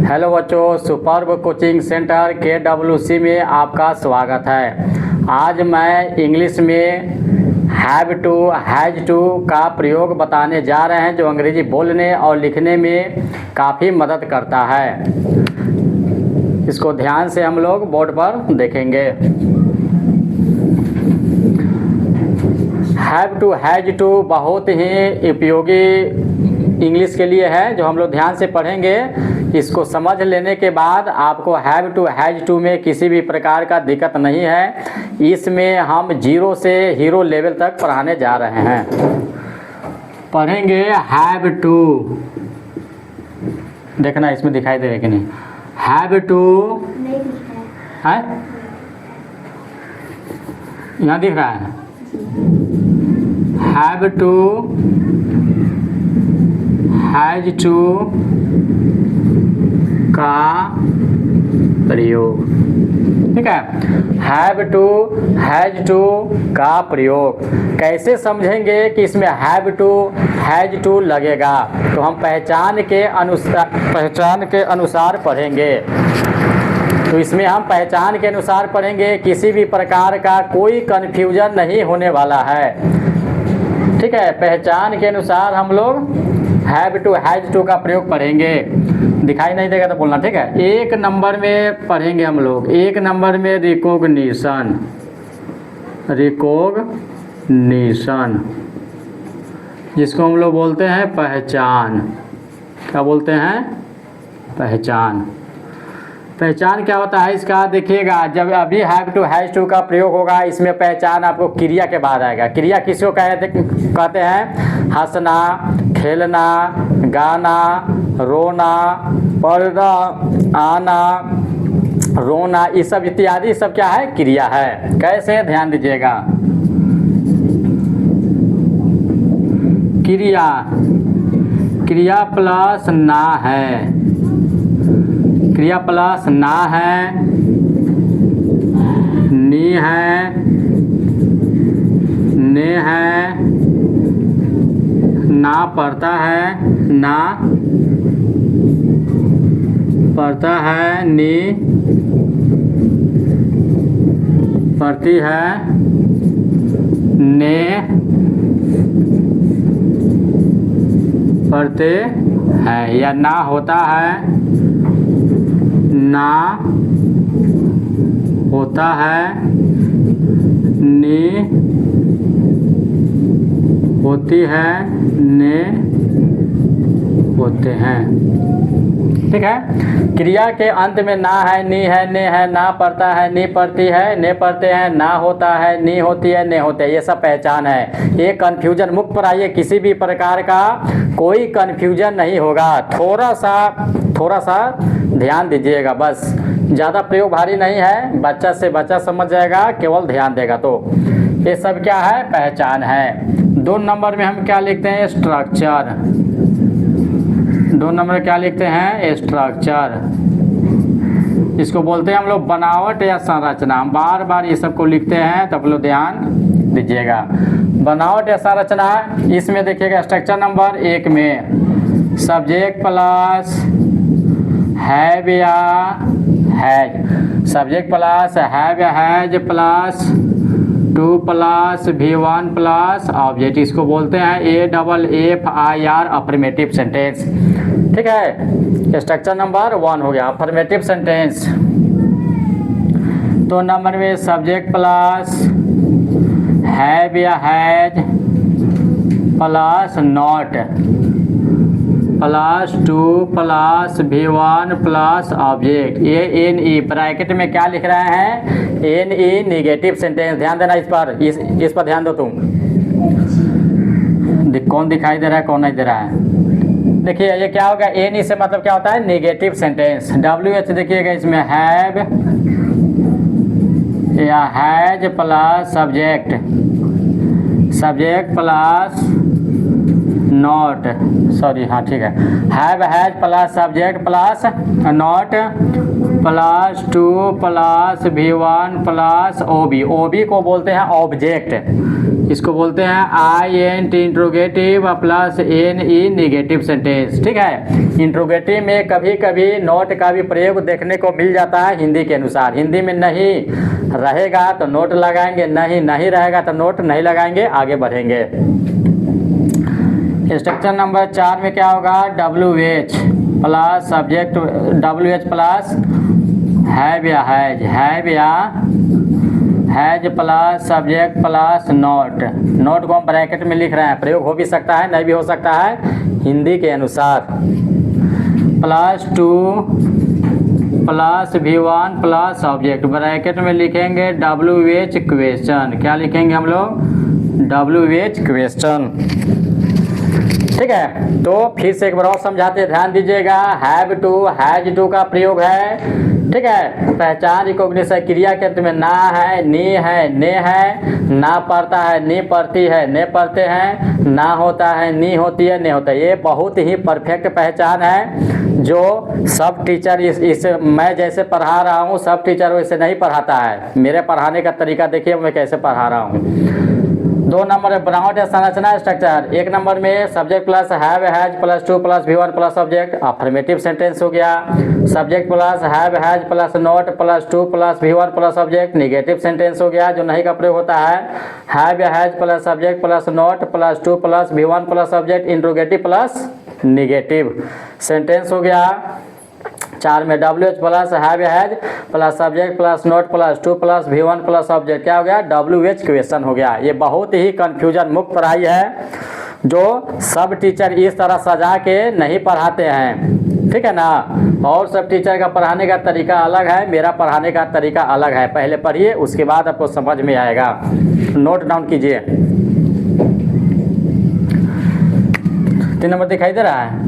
Hello बच्चों, superb coaching centre KWC में आपका स्वागत है। आज मैं इंग्लिश में हैव टू हैज टू का प्रयोग बताने जा रहे हैं, जो अंग्रेजी बोलने और लिखने में काफ़ी मदद करता है। इसको ध्यान से हम लोग बोर्ड पर देखेंगे। हैव टू हैज टू बहुत ही उपयोगी इंग्लिश के लिए है, जो हम लोग ध्यान से पढ़ेंगे। इसको समझ लेने के बाद आपको हैव टू हैज टू में किसी भी प्रकार का दिक्कत नहीं है। इसमें हम 0 से हीरो लेवल तक पढ़ाने जा रहे हैं। पढ़ेंगे हैव टू, देखना इसमें दिखाई दे रहा है कि नहीं। हैव टू है, यहाँ दिख रहा है। हैव टू हैज टू का प्रयोग, ठीक है। हैव टू हैज टू का प्रयोग कैसे समझेंगे कि इसमें हैव टू हैज टू लगेगा, तो हम पहचान के अनुसार पढ़ेंगे। तो इसमें हम पहचान के अनुसार पढ़ेंगे, किसी भी प्रकार का कोई कन्फ्यूजन नहीं होने वाला है, ठीक है। पहचान के अनुसार हम लोग हैव टू हैज टू का प्रयोग पढ़ेंगे। दिखाई नहीं देगा तो बोलना, ठीक है। 1 नंबर में पढ़ेंगे हम लोग। 1 नंबर में रिकॉग्निशन, जिसको हम लोग बोलते हैं पहचान। क्या बोलते हैं? पहचान। पहचान क्या होता है इसका देखिएगा। जब अभी हैव टू हैज टू का प्रयोग होगा, इसमें पहचान आपको क्रिया के बाद आएगा। क्रिया किसको कहते हैं? हंसना, खेलना, गाना, रोना, पढ़ना, आना, रोना, ये सब इत्यादि सब क्या है? क्रिया है। कैसे? ध्यान दीजिएगा। क्रिया प्लस ना है, क्रिया प्लस ना है, नी है, ने है, ना पढ़ता है, ना पढ़ता है, नी पढ़ती है, ने पढ़ते हैं, या ना होता है, ना होता है, नी होती है, ने होते हैं, ठीक है। क्रिया के अंत में ना है, नी है, ने है, ना पढ़ता है, नी पढ़ती है, ने पढ़ते हैं, ना होता है, नी होती है, ने होते हैं। ये सब पहचान है। ये कन्फ्यूजन मुक्त पढ़ाइए, किसी भी प्रकार का कोई कन्फ्यूजन नहीं होगा। थोड़ा सा ध्यान दीजिएगा, बस। ज़्यादा प्रयोग भारी नहीं है, बच्चा से बच्चा समझ जाएगा, केवल ध्यान देगा। तो ये सब क्या है? पहचान है। 2 नंबर में हम क्या लिखते हैं? स्ट्रक्चर। 2 नंबर में क्या लिखते हैं? स्ट्रक्चर। इसको बोलते हैं हम लोग बनावट या संरचना। हम बार बार ये सबको लिखते हैं, तब लोग ध्यान दीजिएगा। बनावट या संरचना, इसमें देखिएगा स्ट्रक्चर नंबर 1 में सब्जेक्ट प्लस हैव या हैज, सब्जेक्ट प्लस हैव या has plus 2 plus V1 plus object. इसको बोलते हैं AFFIR अफर्मेटिव सेंटेंस, ठीक है। स्ट्रक्चर नंबर 1 हो गया अफर्मेटिव सेंटेंस। 2 नंबर में सब्जेक्ट प्लस हैव या has plus not plus 2 plus V1 plus object. ये NE ब्रैकेट में क्या लिख रहे हैं? NE negative sentence. ध्यान देना इस पर ध्यान दो तुम। कौन दिखाई दे रहा है, कौन नहीं दे रहा है? देखिए ये क्या होगा? NE से मतलब क्या होता है? Negative sentence. WH देखिएगा, इसमें हैव या has plus subject plus not, sorry, हाँ ठीक है। Have has plus subject plus not plus 2 plus V1 plus OB। OB को बोलते हैं ऑब्जेक्ट। इसको बोलते हैं INT interrogative plus NE negative sentence. ठीक है, इंट्रोगेटिव में कभी कभी नोट का भी प्रयोग देखने को मिल जाता है हिंदी के अनुसार। हिंदी में नहीं रहेगा तो नोट लगाएंगे, नहीं रहेगा तो नोट नहीं लगाएंगे, आगे बढ़ेंगे। इंस्ट्रक्शन नंबर 4 में क्या होगा, WH plus subject, WH plus have या has plus subject plus not को हम ब्रैकेट में लिख रहे हैं, प्रयोग हो भी सकता है नहीं भी हो सकता है हिंदी के अनुसार। Plus 2 plus V1 plus object, bracket में लिखेंगे WH क्वेश्चन। क्या लिखेंगे हम लोग, WH क्वेश्चन। ठीक है, तो फिर से एक बार और समझाते, ध्यान दीजिएगा। हैव टू, हैज टू का प्रयोग है। ठीक है, पहचान रिकॉग्निशन, क्रिया के अंत में ना है, नी है, ने है, ना पढ़ता है, नी पढ़ती है, ने पढ़ते हैं, ना होता है, नी होती है, ने होता है। ये बहुत ही परफेक्ट पहचान है जो सब टीचर इस मैं जैसे पढ़ा रहा हूँ सब टीचर वैसे नहीं पढ़ाता है। मेरे पढ़ाने का तरीका देखिए मैं कैसे पढ़ा रहा हूँ। 2 नंबर है बनावट या संरचना स्ट्रक्चर। 1 नंबर में subject plus have has plus 2 plus V1 plus object, affirmative sentence हो गया। Subject plus have has plus note plus 2 plus V1 plus object, negative sentence हो गया जो नहीं का प्रयोग होता है। हैव या has plus subject plus note plus 2 plus V1 plus object, interrogative plus negative sentence हो गया। 4 में WH plus have has plus subject plus note plus 2 plus V1 plus object, क्या हो गया, WH क्वेश्चन हो गया। ये बहुत ही कंफ्यूजन मुक्त पढ़ाई है जो सब टीचर इस तरह सजा के नहीं पढ़ाते हैं। ठीक है ना, और सब टीचर का पढ़ाने का तरीका अलग है, मेरा पढ़ाने का तरीका अलग है। पहले पढ़िए उसके बाद आपको समझ में आएगा। नोट डाउन कीजिए। 3 नंबर दिखाई दे रहा है।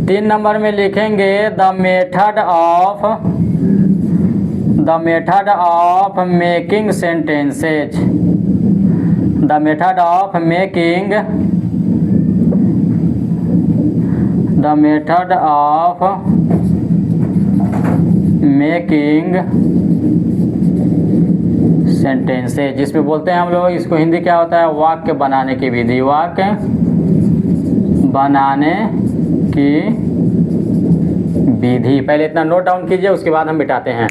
3 नंबर में लिखेंगे the method of making sentences. The method of making sentences, जिसमें बोलते हैं हम लोग, इसको हिंदी क्या होता है, वाक्य बनाने की विधि। वाक्य बनाने की विधि। पहले इतना नोट डाउन कीजिए उसके बाद हम मिटाते हैं।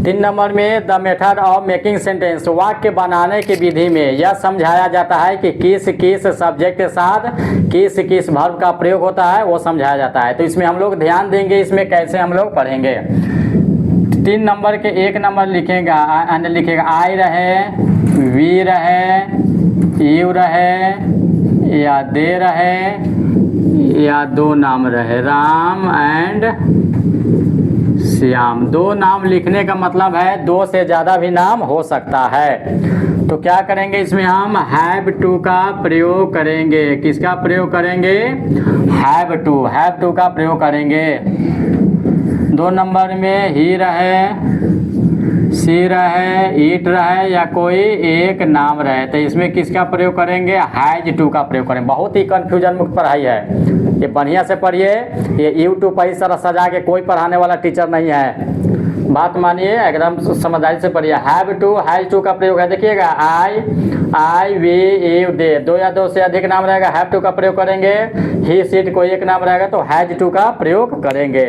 तीन नंबर में the method of making sentence, वाक्य बनाने की विधि में यह समझाया जाता है कि किस किस सब्जेक्ट के साथ किस किस वर्ब का प्रयोग होता है, वो समझाया जाता है। तो इसमें हम लोग ध्यान देंगे, इसमें कैसे हम लोग पढ़ेंगे। 3 नंबर के 1 नंबर लिखेगा आई रहे, वी रहे, यू रहे, या दे रहे, या 2 नाम रहे, राम एंड श्याम। 2 नाम लिखने का मतलब है 2 से ज़्यादा भी नाम हो सकता है। तो क्या करेंगे, इसमें हम हैव टू का प्रयोग करेंगे। किसका प्रयोग करेंगे, हैव टू का प्रयोग करेंगे। 2 नंबर में ही रहे, सी रहे, ईट रहे, या कोई एक नाम रहे, तो इसमें किसका प्रयोग करेंगे, हैज टू का प्रयोग करेंगे। बहुत ही कंफ्यूजन मुक्त पढ़ाई है, ये बढ़िया से पढ़िए। ये यूट्यूब पर इस तरह सजा के कोई पढ़ाने वाला टीचर नहीं है, बात मानिए, एकदम समझदारी से पढ़िए। हैव टू, हैज टू का प्रयोग है, देखिएगा आई वी यू दे, 2 या 2 से अधिक नाम रहेगा, हैव टू का प्रयोग करेंगे। ही सीट कोई एक नाम रहेगा तो हैज टू का प्रयोग करेंगे।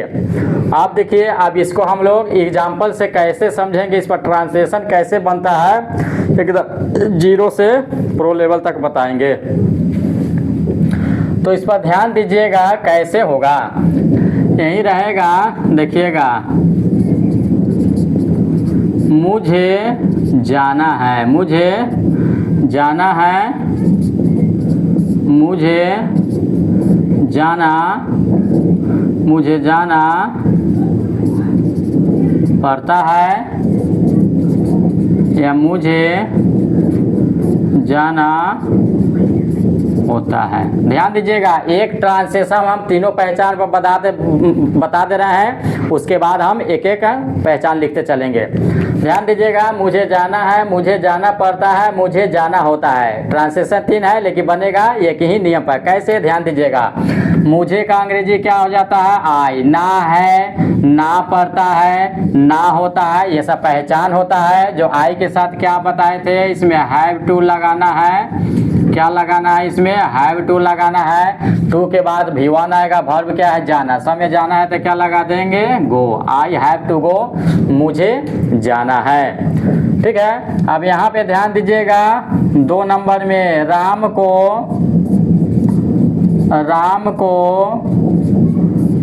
आप देखिए, अब इसको हम लोग एग्जाम्पल से कैसे समझेंगे, इस पर ट्रांसलेशन कैसे बनता है, एकदम 0 से प्रो लेवल तक बताएंगे। तो इस पर ध्यान दीजिएगा कैसे होगा। यही रहेगा, देखिएगा, मुझे जाना है, मुझे जाना है, मुझे जाना पड़ता है, या मुझे जाना होता है। ध्यान दीजिएगा, एक ट्रांसलेशन हम तीनों पहचान पर बता दे रहे हैं, उसके बाद हम एक एक पहचान लिखते चलेंगे। ध्यान दीजिएगा, मुझे जाना है, मुझे जाना पड़ता है, मुझे जाना होता है। ट्रांसलेशन 3 है लेकिन बनेगा एक ही नियम पर। कैसे? ध्यान दीजिएगा, मुझे का अंग्रेजी क्या हो जाता है? आई। ना है, ना पड़ता है, ना होता है, ये सब पहचान होता है। जो आई के साथ क्या बताए थे, इसमें हैव टू लगाना है। क्या लगाना है इसमें? हैव टू लगाना है। टू के बाद V1 आएगा, वर्ब क्या है? जाना। समय जाना है तो क्या लगा देंगे? गो। आई हैव टू गो, मुझे जाना है। ठीक है, अब यहाँ पे ध्यान दीजिएगा, 2 नंबर में राम को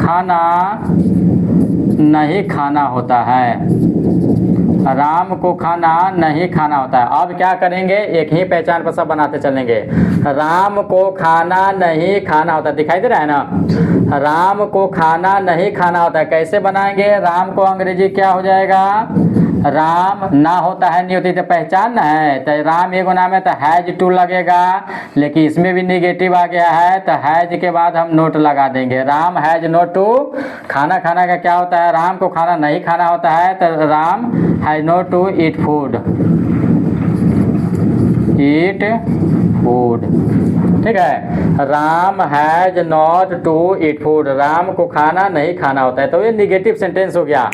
खाना नहीं खाना होता है। राम को खाना नहीं खाना होता है। अब क्या करेंगे, एक ही पहचान पर सब बनाते चलेंगे। राम को खाना नहीं खाना होता, दिखाई दे रहा है ना? राम को खाना नहीं खाना होता है। कैसे बनाएंगे? राम को अंग्रेजी क्या हो जाएगा? राम। ना होता है, नहीं होती तो पहचान ना है, तो राम एगो नाम है तो हैज टू लगेगा, लेकिन इसमें भी निगेटिव आ गया है तो हैज के बाद हम नोट लगा देंगे। राम हैज नोट टू खाना। खाना का क्या होता है? राम को खाना नहीं खाना होता है, तो Ram has not to eat food. Eat food, ठीक है। Ram has not to eat food, Ram को खाना नहीं खाना होता है। तो ये निगेटिव सेंटेंस हो गया।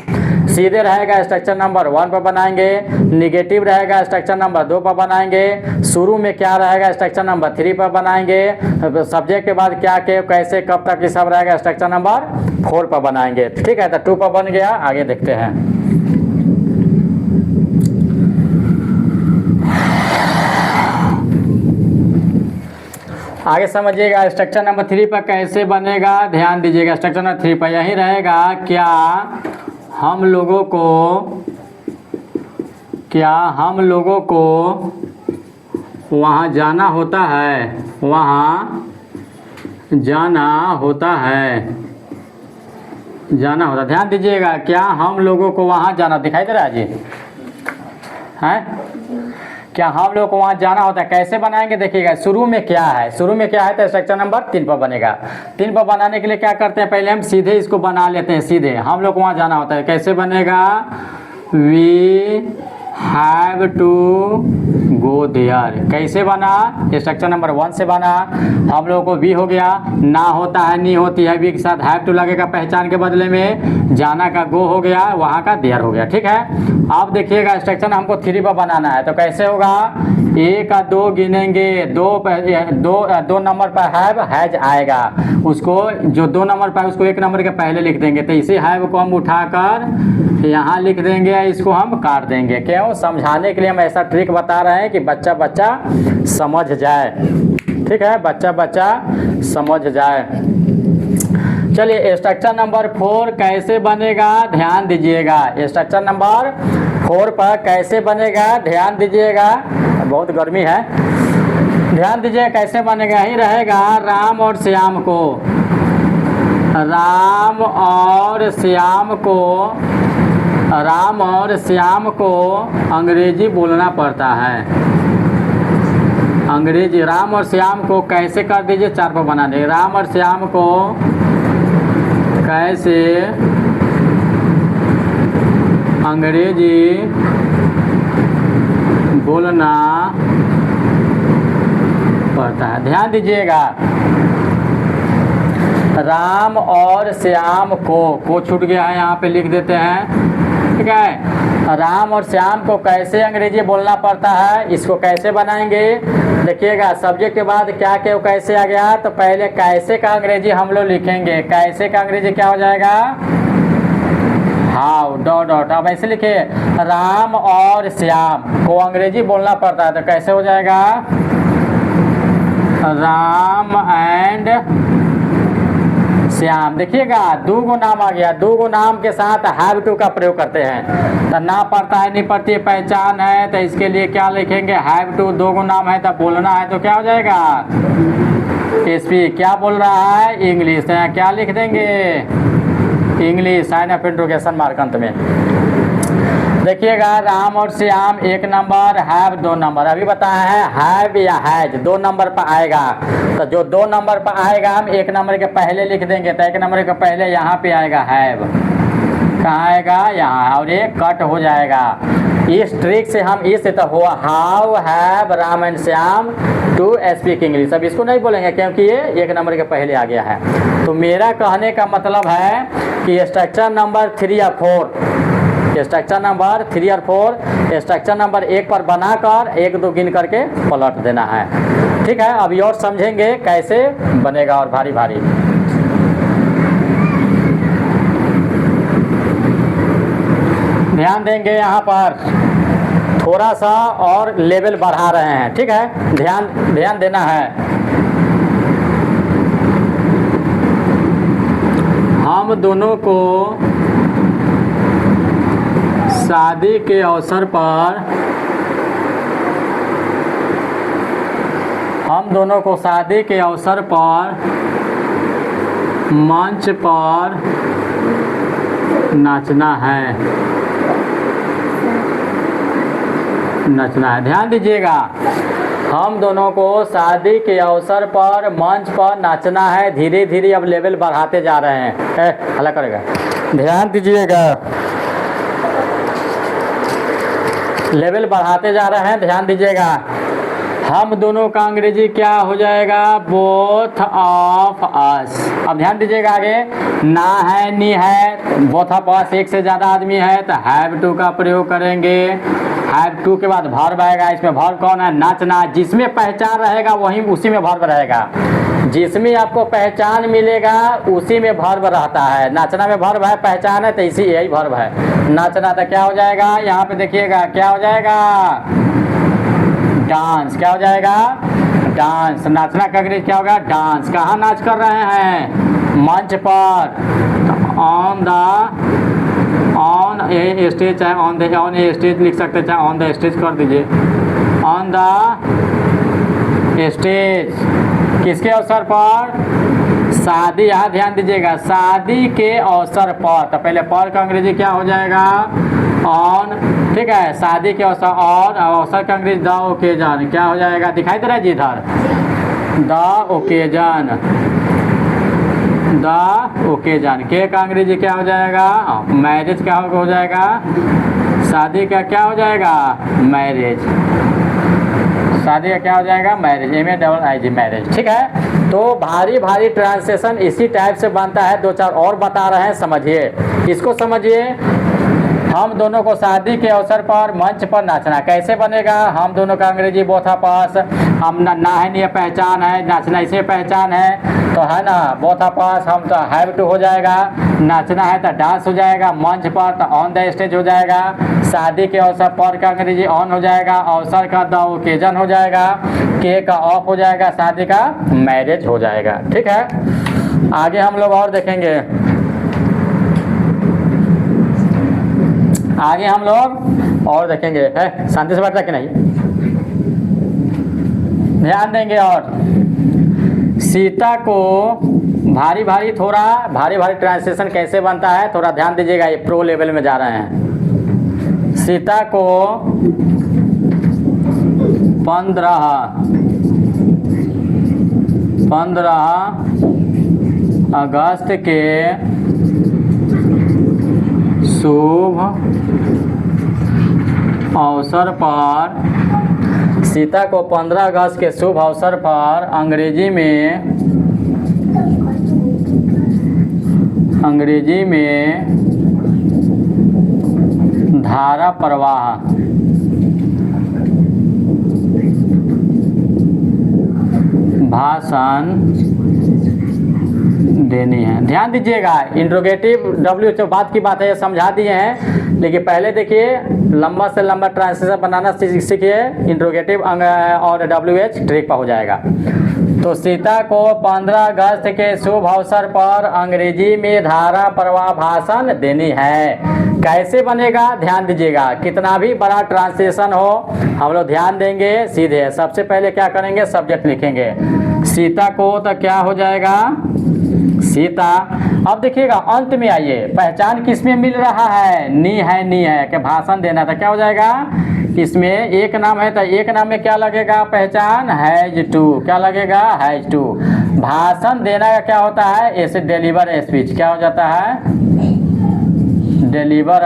सीधे रहेगा स्ट्रक्चर नंबर 1 पर बनाएंगे, निगेटिव रहेगा स्ट्रक्चर नंबर 2 पर बनाएंगे, शुरू में क्या रहेगा स्ट्रक्चर नंबर 3 पर बनाएंगे, सब्जेक्ट के बाद क्या के कैसे कब तक ये सब रहेगा स्ट्रक्चर नंबर 4 पर बनाएंगे। ठीक है, तो 2 पर बन गया, आगे देखते हैं। आगे समझिएगा स्ट्रक्चर नंबर 3 पर कैसे बनेगा। ध्यान दीजिएगा, स्ट्रक्चर नंबर 3 पर यही रहेगा, क्या हम लोगों को वहाँ जाना होता है। वहाँ जाना होता है, जाना होता। ध्यान दीजिएगा, क्या हम लोगों को वहाँ जाना, दिखाई दे रहा है जी? है क्या हम लोग को वहाँ जाना होता है? कैसे बनाएंगे देखिएगा, शुरू में क्या है? शुरू में क्या है तो स्ट्रक्चर नंबर 3 पर बनेगा। 3 पर बनाने के लिए क्या करते हैं, पहले हम सीधे इसको बना लेते हैं। सीधे हम लोग को वहाँ जाना होता है, कैसे बनेगा? We have to go there. कैसे बना? स्ट्रक्चर नंबर 1 से बना। हम लोगों को वी हो गया, ना होता है, नहीं होती है, वी के साथ हैव टू लगेगा पहचान के बदले में, जाना का गो हो गया, वहाँ का देयर हो गया। ठीक है, अब देखिएगा स्ट्रक्चर हमको 3 पर बनाना है, तो कैसे होगा? 1 और 2 गिनेंगे, दो नंबर पर हैव हैज आएगा, उसको जो 2 नंबर पर उसको 1 नंबर के पहले लिख देंगे। तो इसी हैव को हम उठाकर यहाँ लिख देंगे, इसको हम काट देंगे। क्यों? समझाने के लिए हम ऐसा ट्रिक बता रहे हैं कि बच्चा समझ जाए। ठीक है, बच्चा समझ जाए। चलिए स्ट्रक्चर नंबर 4 कैसे बनेगा, ध्यान दीजिएगा। स्ट्रक्चर नंबर 4 पर कैसे बनेगा, ध्यान दीजिएगा, बहुत गर्मी है, ध्यान दीजिए कैसे बनेगा। ही रहेगा, राम और श्याम को अंग्रेजी बोलना पड़ता है। अंग्रेजी राम और श्याम को कैसे कर दीजिए, 4 पर बना देंगे। राम और श्याम को कैसे अंग्रेजी बोलना पड़ता है। ध्यान दीजिएगा, राम और श्याम को छूट गया है, यहाँ पे लिख देते हैं। ठीक है, राम और श्याम को कैसे अंग्रेजी बोलना पड़ता है, इसको कैसे बनाएंगे देखिएगा। सब्जेक्ट के बाद क्या क्या कैसे आ गया, तो पहले कैसे का अंग्रेजी हम लोग लिखेंगे। कैसे का अंग्रेजी क्या हो जाएगा? How dot. अब ऐसे लिखे, राम और श्याम को अंग्रेजी बोलना पड़ता है, तो कैसे हो जाएगा? राम एंड श्याम। देखिएगा, 2 गो नाम आ गया, 2 गो नाम के साथ हैव टू का प्रयोग करते हैं। तो ना पड़ता है, नहीं पड़ती है, पहचान है, तो इसके लिए क्या लिखेंगे? Have to. 2 गो नाम है तो बोलना है, तो क्या हो जाएगा? स्पीक। क्या बोल रहा है? इंग्लिश। क्या लिख देंगे? English, sign of interrogation mark अंत में। देखिएगा राम और श्याम 1 नंबर, हैव 2 नंबर। अभी बताया है हैव या हैज 2 नंबर पर आएगा, तो जो 2 नंबर पर आएगा हम 1 नंबर के पहले लिख देंगे, तो 1 नंबर के पहले यहाँ पे आएगा हैव, कहाँ आएगा यहाँ, और ये कट हो जाएगा। इस ट्रिक से हम इस तो हुआ how have Ram and Shyam to speak English. अब इसको नहीं बोलेंगे क्योंकि ये 1 नंबर के पहले आ गया है। तो मेरा कहने का मतलब है कि स्ट्रक्चर नंबर 3 या 4, स्ट्रक्चर नंबर 3 और 4 स्ट्रक्चर नंबर 1 पर बनाकर 1 2 गिन करके पलट देना है। ठीक है, अभी और समझेंगे कैसे बनेगा और भारी भारी। ध्यान देंगे यहाँ पर थोड़ा सा और लेवल बढ़ा रहे हैं। ठीक है, ध्यान देना है। हम दोनों को शादी के अवसर पर, हम दोनों को शादी के अवसर पर मंच पर नाचना है, ध्यान दीजिएगा। हम दोनों को शादी के अवसर पर मंच पर नाचना है। धीरे धीरे अब लेवल बढ़ाते जा रहे हैं। हल्ला करेगा, ध्यान दीजिएगा, लेवल बढ़ाते जा रहे हैं, ध्यान दीजिएगा। हम दोनों का अंग्रेजी क्या हो जाएगा, बोथ ऑफ अस। अब ध्यान दीजिएगा, आगे ना है नी है, बोथ ऑफ अस 1 से ज़्यादा आदमी है तो हैव टू का प्रयोग करेंगे। हैव टू के बाद वर्ब आएगा, इसमें वर्ब कौन है, नाचना। जिसमें पहचान रहेगा वही उसी में वर्ब रहेगा, जिसमें आपको पहचान मिलेगा उसी में वर्ब रहता है। नाचना में वर्ब है, पहचान है तो इसी यही वर्ब है। नाचना तो क्या हो जाएगा, यहाँ पे देखिएगा क्या हो जाएगा, डांस। क्या हो जाएगा, डांस। नाचना का अंग्रेजी क्या होगा, डांस। कहाँ नाच कर रहे हैं, मंच पर, ऑन ए स्टेज, चाहे ऑन ए स्टेज लिख सकते हैं, चाहे ऑन द स्टेज कर दीजिए, ऑन द स्टेज। किसके अवसर पर, शादी। यहाँ ध्यान दीजिएगा, शादी के अवसर पर, तो पहले पर का अंग्रेजी क्या हो जाएगा, ऑन। ठीक है, शादी के अवसर, और अवसर का अंग्रेजी द ओकेजन। क्या हो जाएगा, दिखाई दे रहा है जी इधर, द ओकेजन, द ओकेजन। के का अंग्रेजी क्या हो जाएगा, मैरिज। क्या हो जाएगा, शादी का क्या हो जाएगा, मैरिज। शादी का क्या हो जाएगा, मैरिज, MAIG मैरिज। ठीक है, तो भारी भारी ट्रांसलेशन इसी टाइप से बनता है। 2-4 और बता रहे हैं, समझिए, इसको समझिए। हम दोनों को शादी के अवसर पर मंच पर नाचना, कैसे बनेगा, हम दोनों का अंग्रेजी बोथ ऑफ अस। हम ना है नहीं पहचान है, नाचना इसमें पहचान है तो है ना, बोथ ऑफ अस। हम तो हैव टू हो जाएगा, नाचना है तो डांस हो जाएगा, मंच पर तो ऑन द स्टेज हो जाएगा, शादी के अवसर पर का अंग्रेजी ऑन हो जाएगा, अवसर का द ओकेजन हो जाएगा, के का ऑफ हो जाएगा, शादी का मैरिज हो जाएगा। ठीक है, आगे हम लोग और देखेंगे, आगे हम लोग और देखेंगे। है शांति से बैठा कि नहीं, ध्यान देंगे। और सीता को भारी भारी, थोड़ा भारी भारी ट्रांसलेशन कैसे बनता है थोड़ा ध्यान दीजिएगा, ये प्रो लेवल में जा रहे हैं। सीता को 15 अगस्त के शुभ अवसर पर, सीता को 15 अगस्त के शुभ अवसर पर अंग्रेजी में धारा प्रवाह भाषण देनी है। ध्यान दीजिएगा, इंट्रोगेटिव W जो बात की बात है ये समझा दिए हैं, लेकिन पहले देखिए लंबा से लंबा ट्रांसलेशन बनाना सीखिए, इंट्रोगेटिव और WH ट्रिक पर हो जाएगा। तो सीता को 15 अगस्त के शुभ अवसर पर अंग्रेजी में धारा प्रवाह भाषण देनी है। कैसे बनेगा ध्यान दीजिएगा, कितना भी बड़ा ट्रांसलेशन हो हम लोग ध्यान देंगे। सीधे सबसे पहले क्या करेंगे, सब्जेक्ट लिखेंगे। सीता को तो क्या हो जाएगा, सीता, अब देखिएगा अंत में आइए, पहचान किस में मिल रहा है, नी है कि भाषण देना था, क्या हो जाएगा इसमें एक नाम है तो एक नाम में क्या लगेगा पहचान, हैज टू, क्या लगेगा हैज टू। भाषण देना का क्या होता है, ऐसे डिलीवर स्पीच, क्या हो जाता है डिलीवर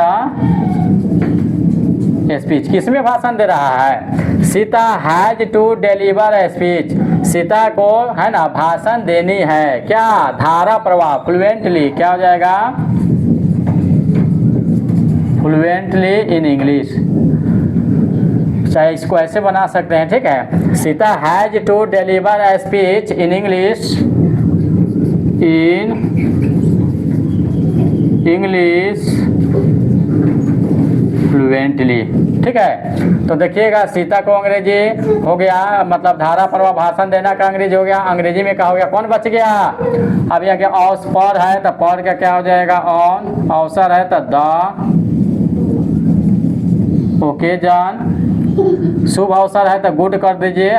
स्पीच। किसमें भाषण दे रहा है, Sita has to deliver speech, Sita को है ना भाषण देनी है, क्या धारा प्रवाह फ्लुएंटली, क्या हो जाएगा फ्लुएंटली इन इंग्लिश। चाहे इसको ऐसे बना सकते हैं, ठीक है, Sita has to deliver speech in English, fluently, ठीक है। तो देखिएगा सीता को अंग्रेजी हो गया, मतलब धारा प्रवाह भाषण देना का अंग्रेजी हो गया, अंग्रेजी में क्या हो गया, कौन बच गया, अब यहाँ के औस पर है तो पर का क्या हो जाएगा ऑन, अवसर है तो द, ओकेजन, शुभ अवसर है तो गुड कर दीजिए,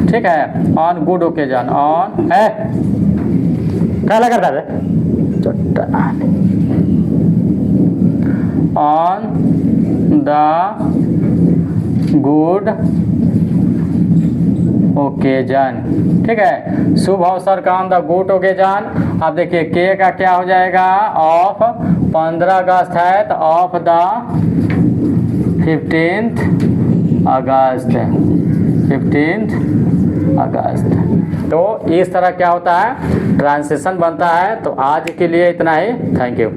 ठीक है, ऑन गुड ओकेजन, ऑन है क्या लगा था ऑन द गुड ओकेजन, ठीक है, शुभ अवसर का ऑन द गुड ओकेजन। अब देखिए के का क्या हो जाएगा ऑफ, 15 अगस्त है तो of the 15th August, 15th अगस्त। तो इस तरह क्या होता है ट्रांसलेशन बनता है। तो आज के लिए इतना ही, थैंक यू।